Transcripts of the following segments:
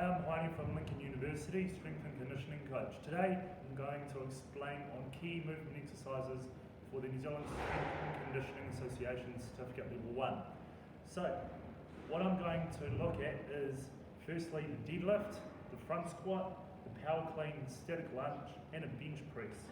Hi, I'm Hoani from Lincoln University, Strength and Conditioning Coach. Today I'm going to explain on key movement exercises for the New Zealand Strength and Conditioning Association Certificate Level 1. So, what I'm going to look at is firstly the deadlift, the front squat, the power clean, static lunge and a bench press.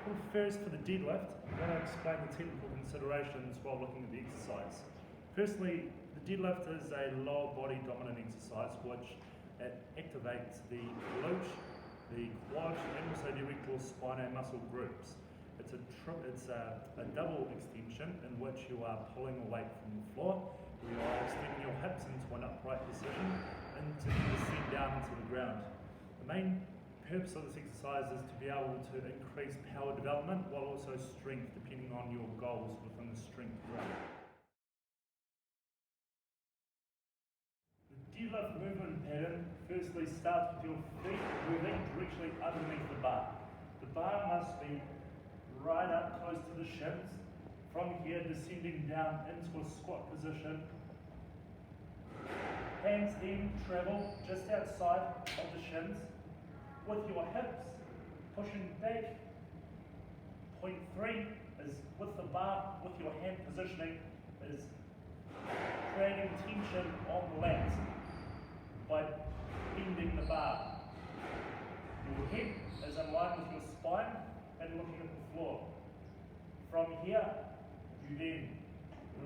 Well, first for the deadlift, I'm going to explain the technical considerations while looking at the exercise. Firstly, the deadlift is a lower body dominant exercise which activates the glute, the quad and also the erector spinae muscle groups. It's a double extension in which you are pulling a weight from the floor. You are extending your hips into an upright position and to descend down into the ground. The main purpose of this exercise is to be able to increase power development while also strength depending on your goals within the strength grade. The deadlift movement pattern firstly starts with your feet moving directly underneath the bar. The bar must be right up close to the shins. From here, descending down into a squat position. Hands then travel just outside of the shins with your hips pushing back. Point 3 is with the bar, with your hand positioning, is creating tension on the lats by bending the bar. Your head is in line with your spine and looking at the floor. From here, you then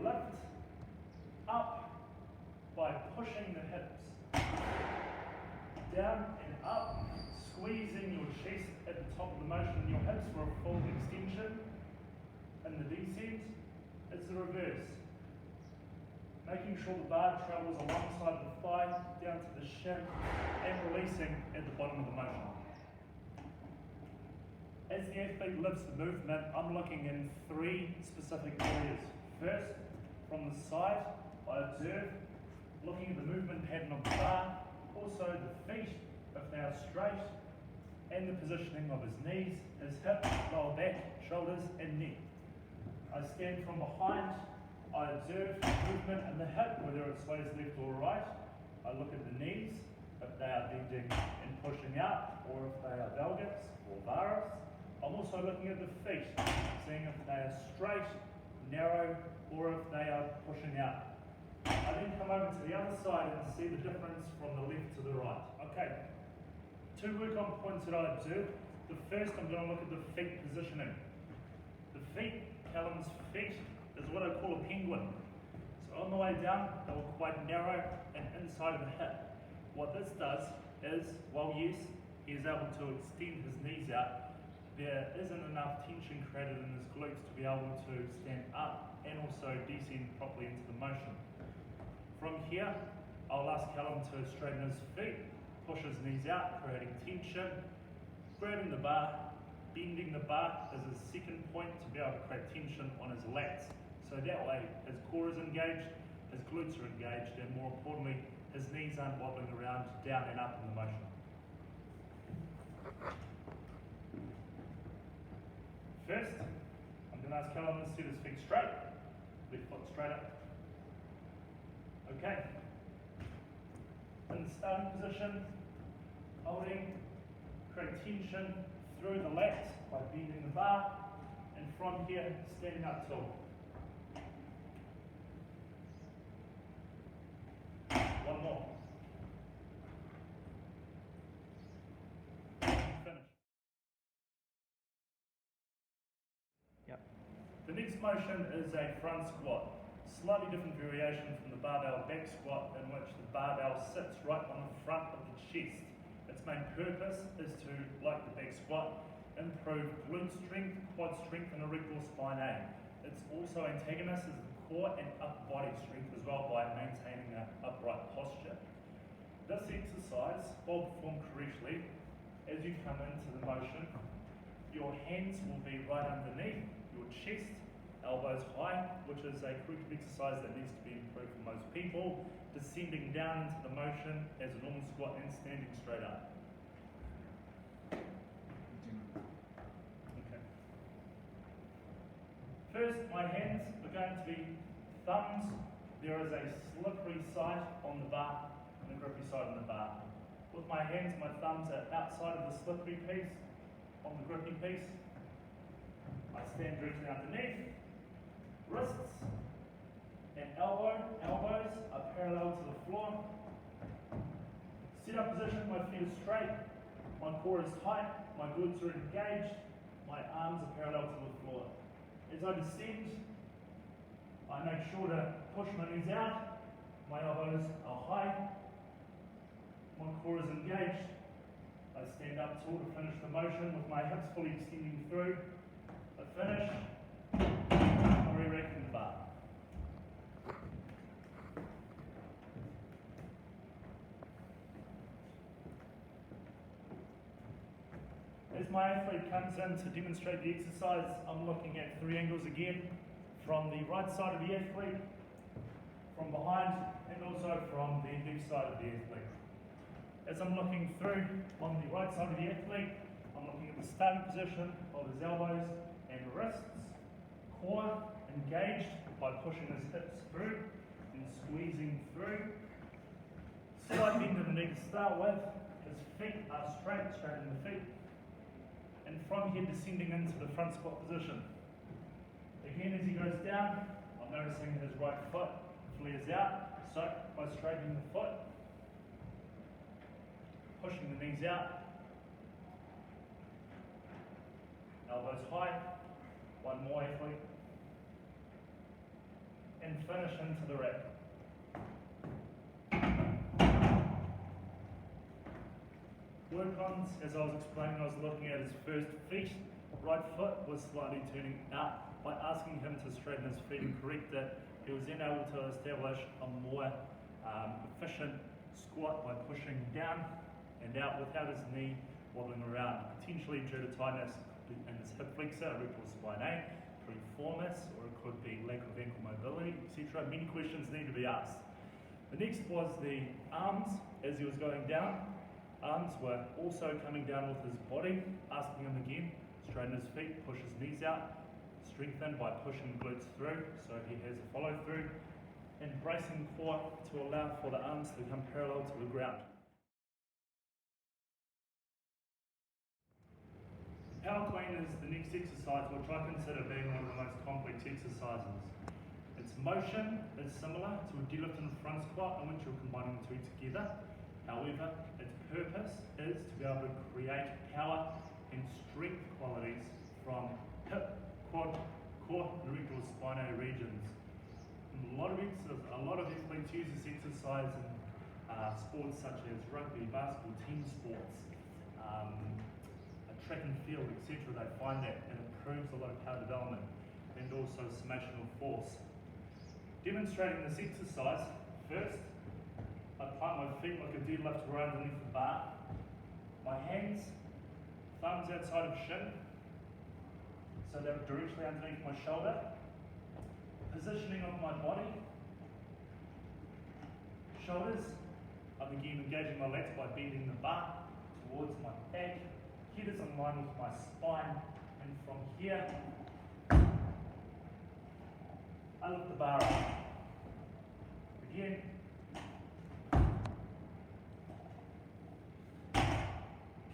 lift up by pushing the hips down and up, squeezing your chest at the top of the motion in your hips for a full extension. In the descent, it's the reverse. Making sure the bar travels alongside the thigh down to the shin and releasing at the bottom of the motion. As the athlete lifts the movement, I'm looking in 3 specific areas. First, from the side, I observe looking at the movement pattern of the bar, also the feet, if they are straight, and the positioning of his knees, his hips, lower back, shoulders, and neck. I stand from behind. I observe movement in the hip, whether it sways left or right. I look at the knees, if they are bending and pushing out, or if they are valgus or varus. I'm also looking at the feet, seeing if they are straight, narrow, or if they are pushing out. I then come over to the other side and see the difference from the left to the right. Okay, 2 work-on points that I observe. The first, I'm going to look at the feet positioning. The feet, Callum's feet, is what I call a penguin. So on the way down, they were quite narrow and inside of the hip. What this does is, while yes, he is able to extend his knees out, there isn't enough tension created in his glutes to be able to stand up and also descend properly into the motion. From here, I'll ask Callum to straighten his feet, push his knees out, creating tension, grabbing the bar, bending the bar as his second point to be able to create tension on his lats. So that way his core is engaged, his glutes are engaged, and more importantly, his knees aren't wobbling around down and up in the motion. First, I'm going to ask Callum to set his feet straight, left foot straight up. Okay. In the starting position, holding, create tension through the lats by bending the bar, and from here, standing up tall. One more. Finish. Yep. The next motion is a front squat. Slightly different variation from the barbell back squat in which the barbell sits right on the front of the chest. Its main purpose is to, like the back squat, improve glute strength, quad strength and erector spinae. It's also antagonizes the core and upper body strength as well by maintaining an upright posture. This exercise, while performed correctly, as you come into the motion, your hands will be right underneath your chest, elbows high, which is a corrective exercise that needs to be improved for most people, descending down into the motion as a normal squat and standing straight up. Okay. First, my hands are going to be thumbs. There is a slippery side on the bar and a grippy side on the bar. With my hands, my thumbs are outside of the slippery piece, on the grippy piece. I stand directly underneath. Wrists and elbows are parallel to the floor. Sit up position, my feet are straight, my core is tight, my glutes are engaged, my arms are parallel to the floor. As I descend, I make sure to push my knees out, my elbows are high, my core is engaged. I stand up tall to finish the motion with my hips fully extending through. I finish, I re-rack in the bar. As my athlete comes in to demonstrate the exercise, I'm looking at 3 angles again, from the right side of the athlete, from behind, and also from the left side of the athlete. As I'm looking through on the right side of the athlete, I'm looking at the starting position of his elbows and wrists, core engaged by pushing his hips through and squeezing through. Slight bend of the knee to start with, his feet are straight in the feet. And from here descending into the front squat position. Again, as he goes down, I'm noticing his right foot flares out, so by straightening the foot, pushing the knees out, elbows high, one more athlete, and finish into the rack. Work-ons, as I was explaining, I was looking at his first feet. Right foot was slightly turning out. By asking him to straighten his feet and correct it, he was then able to establish a more efficient squat by pushing down and out without his knee wobbling around, potentially due to tightness in his hip flexor, erector spinae, piriformis, or it could be lack of ankle mobility, etc. Many questions need to be asked. The next was the arms. As he was going down, arms were also coming down with his body, asking him again, straighten his feet, push his knees out, strengthen by pushing the glutes through, so he has a follow through, and bracing core to allow for the arms to come parallel to the ground. Power clean is the next exercise, which I consider being one of the most complex exercises. Its motion is similar to a deadlift and front squat, in which you're combining the two together. However, its purpose is to be able to create power and strength qualities from hip, quad, core, and erector spinae regions. And a lot of athletes use this exercise in sports such as rugby, basketball, team sports, track and field, etc. They find that it improves a lot of power development and also summation of force. Demonstrating this exercise, first, I plant my feet like a deadlift right underneath the bar. My hands, thumbs outside of shin, so they're directly underneath my shoulder. Positioning of my body, shoulders, I'm again engaging my lats by bending the bar towards my back. Head is in line with my spine, and from here, I lift the bar up. Again.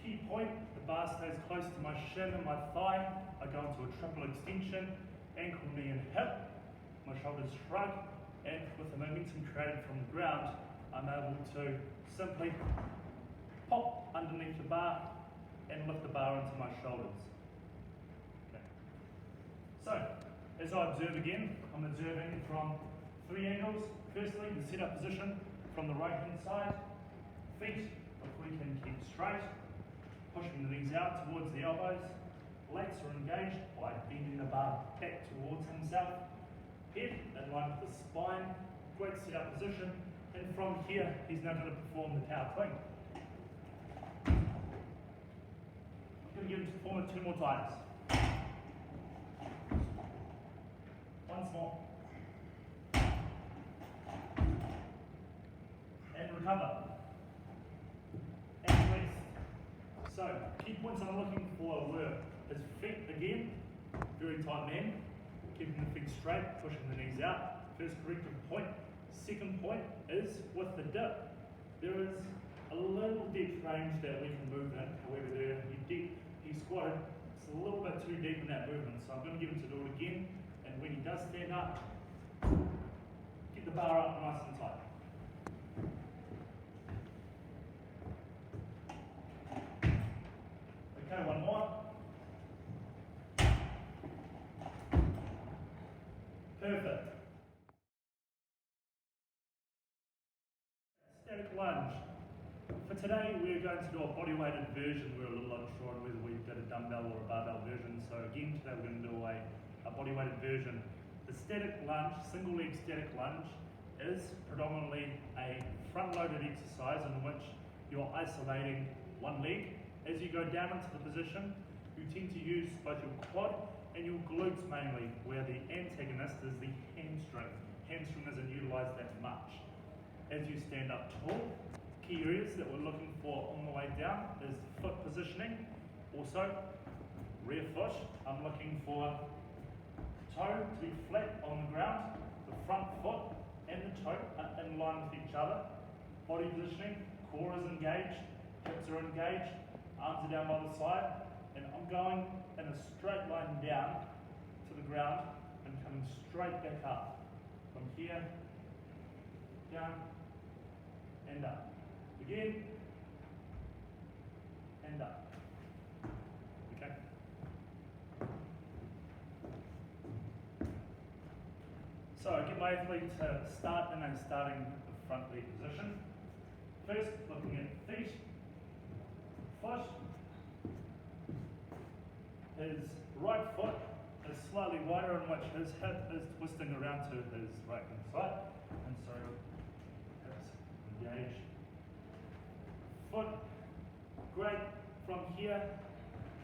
Key point, the bar stays close to my shin and my thigh. I go into a triple extension, ankle, knee and hip. My shoulders shrug, and with the momentum created from the ground, I'm able to simply pop underneath the bar and lift the bar into my shoulders. Okay. So, as I observe again, I'm observing from 3 angles. Firstly, the sit-up position from the right-hand side. Feet, if we can keep straight, pushing the knees out towards the elbows. Lats are engaged by bending the bar back towards himself. Head in line with the spine. Great sit-up position. And from here, he's now going to perform the power clean. I'm going to give him to perform it 2 more times. Once more. And recover. And rest. So, key points I'm looking for were his feet again, very tight man, keeping the feet straight, pushing the knees out. First corrective point. Second point is with the dip. There is a little depth range that we can move in. However, he squatted, it's a little bit too deep in that movement, so I'm going to get him to do it again. And when he does stand up, get the bar up nice and tight. Okay, one more. Perfect. Static lunge. For today, we're going to do a body weighted version. We're a little unsure on whether we did a dumbbell or a barbell version. So again, today we're going to do a body weighted version. The static lunge, single leg static lunge, is predominantly a front loaded exercise in which you're isolating one leg. As you go down into the position, you tend to use both your quad and your glutes mainly, where the antagonist is the hamstring. Hamstring isn't utilised that much. As you stand up tall, key areas that we're looking for on the way down is foot positioning. Also, rear foot, I'm looking for toe to be flat on the ground, the front foot and the toe are in line with each other. Body positioning, core is engaged, hips are engaged, arms are down by the side, and I'm going in a straight line down to the ground and coming straight back up. From here, down, and up. Again, and up. Okay? So get my athlete to start in a starting front leg position. First, looking at feet, foot. His right foot is slightly wider in which his hip is twisting around to his right hand side. And so hips engage. Foot, great. From here,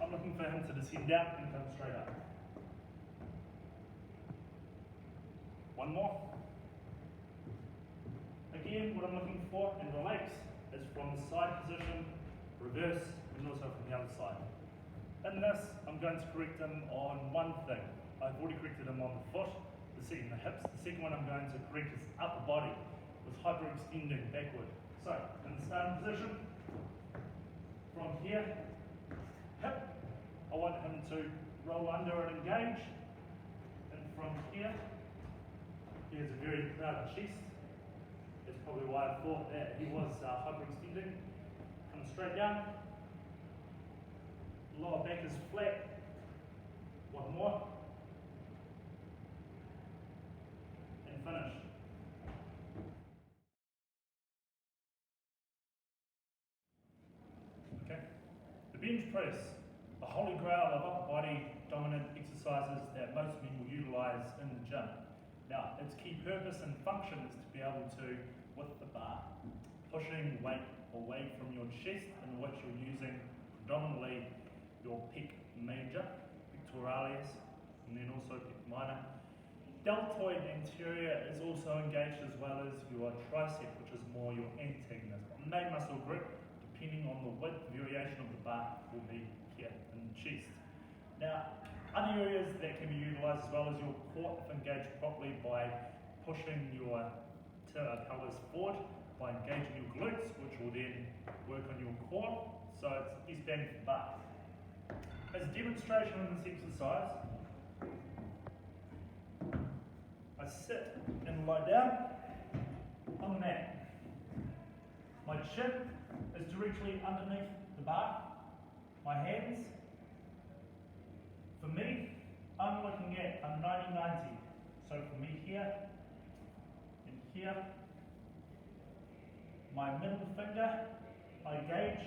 I'm looking for him to descend down and come straight up. One more. Again, what I'm looking for and relax is from the side position, reverse, and also from the other side. In this, I'm going to correct him on one thing. I've already corrected him on the foot, the second the hips. The second one I'm going to correct his upper body with hyperextending backward. So, in the starting position, from here, hip, I want him to roll under and engage. And from here, he has a very proud chest. That's probably why I thought that he was hyperextending. Come straight down. Lower back is flat. One more. And finish. Okay. The bench press, the holy grail of upper body dominant exercises that most men will utilize in the gym. Now, its key purpose and function is to be able to, with the bar, pushing weight away from your chest, in which you're using predominantly your pec major, pectoralis, and then also pec minor. Deltoid anterior is also engaged, as well as your tricep, which is more your antagonist. The main muscle group, depending on the width variation of the bar, will be here in the chest. Now, other areas that can be utilised as well as your core, if engaged properly, by pushing your pelvis forward, by engaging your glutes, which will then work on your core. So it's best bang for the buck. As a demonstration of this exercise, I sit and lie down on the mat. My chin is directly underneath the bar. My hands, for me, I'm looking at a 90-90. So for me here and here, my middle finger, I gauge,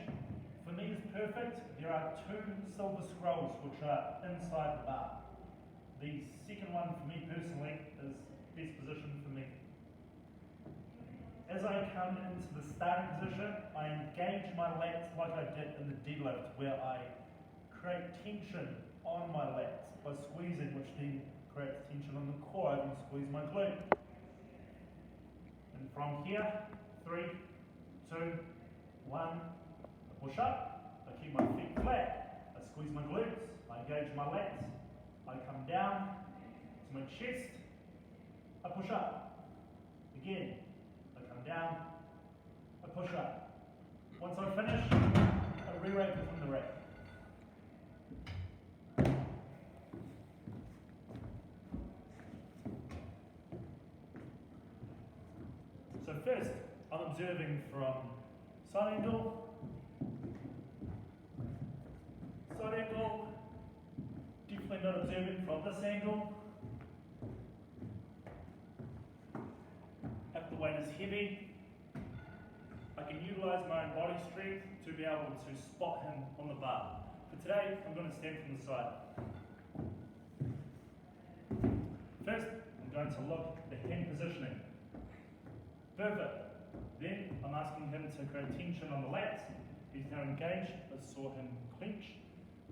for me is perfect. There are two silver scrolls which are inside the bar. The second one for me personally is best position for me. As I come into the starting position, I engage my lats like I did in the deadlift, where I create tension on my lats by squeezing, which then creates tension on the core. I then squeeze my glute. And from here, 3, 2, 1, push up. I keep my feet flat. I squeeze my glutes. I engage my lats. I come down to my chest. I push up. Again, I come down. I push up. Once I finish, I'll re-rape it from the rack. So first, I'm observing from side angle, definitely not observing from this angle. If the weight is heavy, I can utilise my own body strength to be able to spot him on the bar. For today, I'm going to stand from the side. First, I'm going to look at the hand positioning. Perfect. Then I'm asking him to create tension on the lats. He's now engaged. I saw him clench.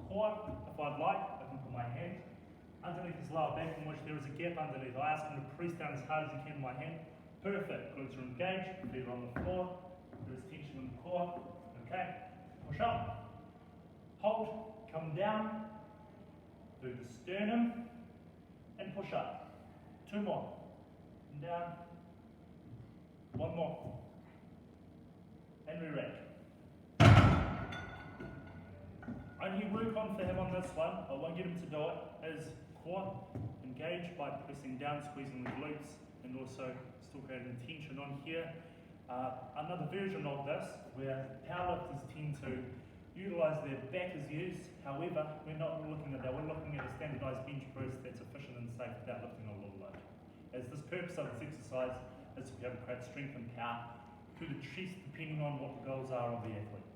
Core, if I'd like, I can put my hand underneath his lower back in which there is a gap underneath. I ask him to press down as hard as he can with my hand. Perfect. Glutes are engaged. Feet are on the floor. There is tension in the core. Okay. Push up. Hold. Come down. Do the sternum. And push up. 2 more. And down. 1 more. And re-rack. Only work on for him on this one, I won't get him to do it, is core engage by pressing down, squeezing the glutes, and also still creating tension on here. Another version of this, where powerlifters tend to utilise their back as used. However, we're not looking at that, we're looking at a standardised bench press that's efficient and safe without lifting a little load. As this purpose of this exercise is to be able to create strength and power through the chest, depending on what the goals are of the athlete.